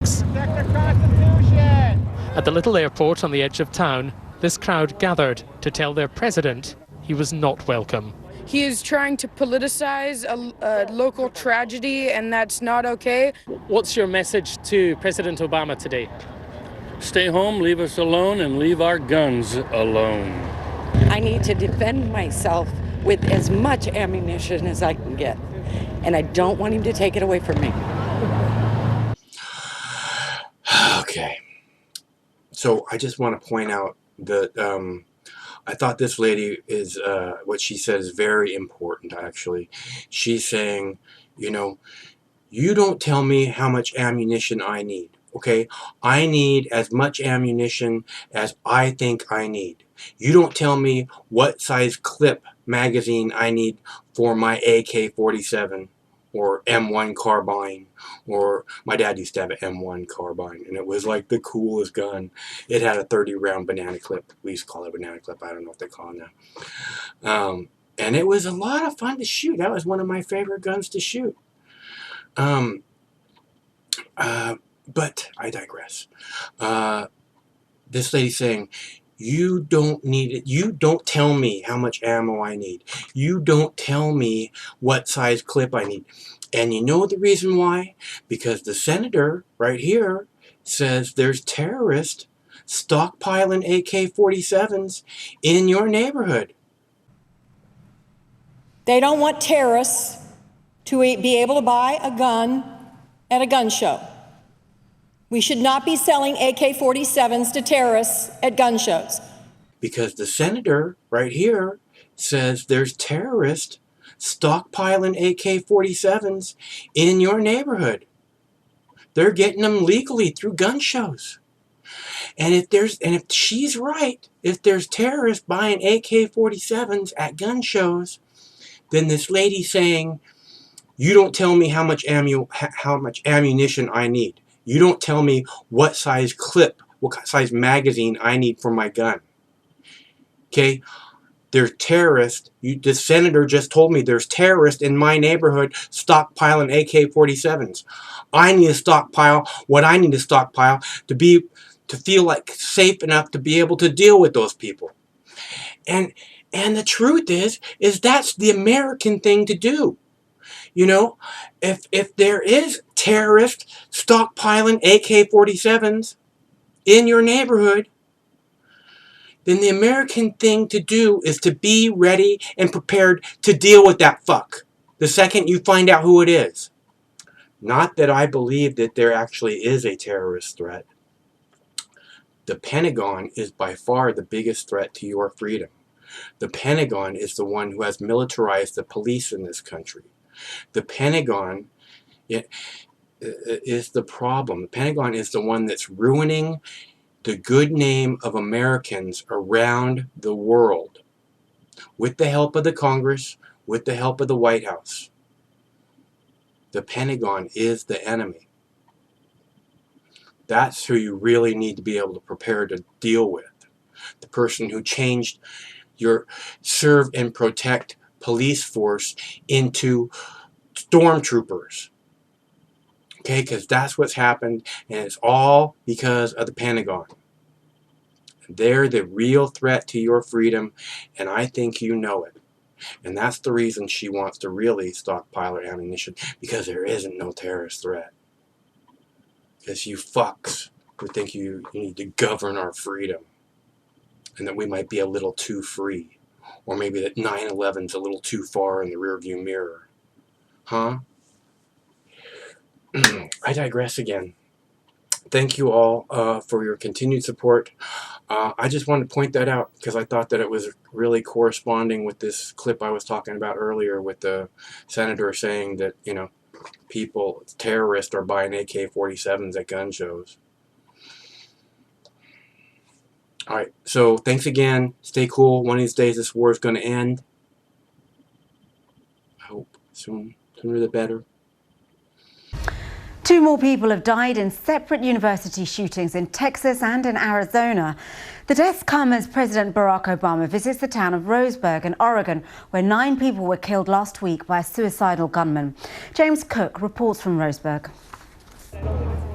Protect the Constitution! At the little airport on the edge of town, this crowd gathered to tell their president he was not welcome. He is trying to politicize a local tragedy, and that's not okay. What's your message to President Obama today? Stay home, leave us alone, and leave our guns alone. I need to defend myself with as much ammunition as I can get, and I don't want him to take it away from me. Okay. So I just want to point out that I thought this lady is, what she said is very important, actually. She's saying, you don't tell me how much ammunition I need, okay? I need as much ammunition as I think I need. You don't tell me what size clip magazine I need for my AK-47 or M1 carbine, or my dad used to have an M1 carbine, and it was like the coolest gun. It had a 30-round banana clip. We used to call it a banana clip. I don't know what they call it now. And it was a lot of fun to shoot. That was one of my favorite guns to shoot. But I digress. This lady's saying, you don't need it. You don't tell me how much ammo I need. You don't tell me what size clip I need. And you know the reason why? Because the senator right here says there's terrorists stockpiling AK-47s in your neighborhood. They don't want terrorists to be able to buy a gun at a gun show. We should not be selling AK-47s to terrorists at gun shows. Because the senator right here says there's terrorists stockpiling AK-47s in your neighborhood. They're getting them legally through gun shows. And if she's right, if there's terrorists buying AK-47s at gun shows, then this lady saying, you don't tell me how much ammunition I need. You don't tell me what size clip, what size magazine I need for my gun. Okay? There's terrorists. The senator just told me there's terrorists in my neighborhood stockpiling AK-47s. I need to stockpile what I need to stockpile to feel like safe enough to be able to deal with those people. And the truth is that's the American thing to do. If there is terrorists stockpiling AK-47s in your neighborhood, then the American thing to do is to be ready and prepared to deal with that fuck the second you find out who it is. Not that I believe that there actually is a terrorist threat. The Pentagon is by far the biggest threat to your freedom. The Pentagon is the one who has militarized the police in this country. The Pentagon is the problem. The Pentagon is the one that's ruining the good name of Americans around the world with the help of the Congress, with the help of the White House. The Pentagon is the enemy. That's who you really need to be able to prepare to deal with. The person who changed your serve and protect police force into stormtroopers. Okay, because that's what's happened, and it's all because of the Pentagon. They're the real threat to your freedom, and I think you know it. And that's the reason she wants to really stockpile her ammunition, because there isn't no terrorist threat. Because you fucks who think you need to govern our freedom, and that we might be a little too free, or maybe that 9/11's a little too far in the rearview mirror. Huh? I digress again. Thank you all for your continued support. I just wanted to point that out because I thought that it was really corresponding with this clip I was talking about earlier with the senator saying that, terrorists are buying AK-47s at gun shows. Alright, so thanks again. Stay cool. One of these days this war is going to end. I hope soon. Sooner the better. 2 more people have died in separate university shootings in Texas and in Arizona. The deaths come as President Barack Obama visits the town of Roseburg in Oregon, where 9 people were killed last week by a suicidal gunman. James Cook reports from Roseburg.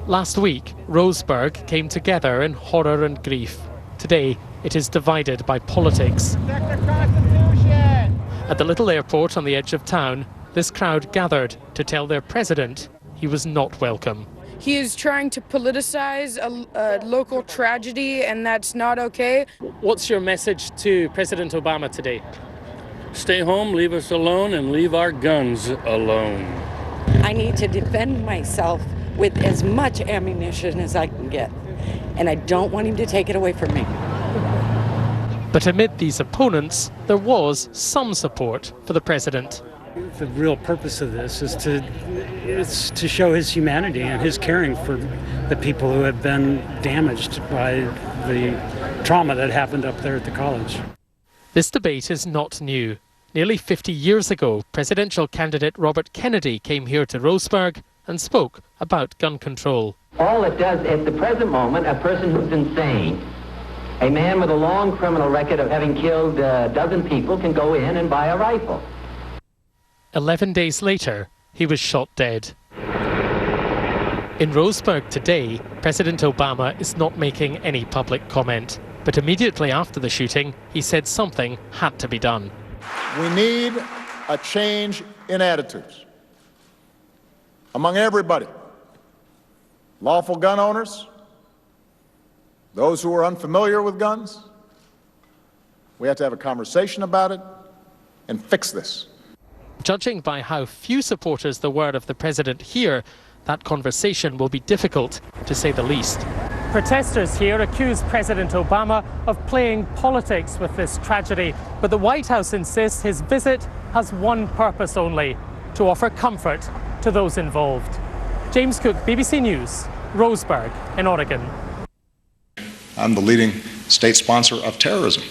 Last week, Roseburg came together in horror and grief. Today, it is divided by politics. Protect the Constitution! At the little airport on the edge of town, this crowd gathered to tell their president he was not welcome. He is trying to politicize a local tragedy, and that's not okay. What's your message to President Obama today? Stay home, leave us alone, and leave our guns alone. I need to defend myself with as much ammunition as I can get, and I don't want him to take it away from me. But amid these opponents, there was some support for the president. The real purpose of this is to show his humanity and his caring for the people who have been damaged by the trauma that happened up there at the college. This debate is not new. Nearly 50 years ago, presidential candidate Robert Kennedy came here to Roseburg and spoke about gun control. All it does, at the present moment, a person who's insane, a man with a long criminal record of having killed a dozen people, can go in and buy a rifle. 11 days later, he was shot dead. In Roseburg today, President Obama is not making any public comment. But immediately after the shooting, he said something had to be done. We need a change in attitudes among everybody. Lawful gun owners, those who are unfamiliar with guns. We have to have a conversation about it and fix this. Judging by how few supporters there were of the president here, that conversation will be difficult, to say the least. Protesters here accuse President Obama of playing politics with this tragedy, but the White House insists his visit has one purpose only: to offer comfort to those involved. James Cook, BBC News, Roseburg in Oregon. I'm the leading state sponsor of terrorism.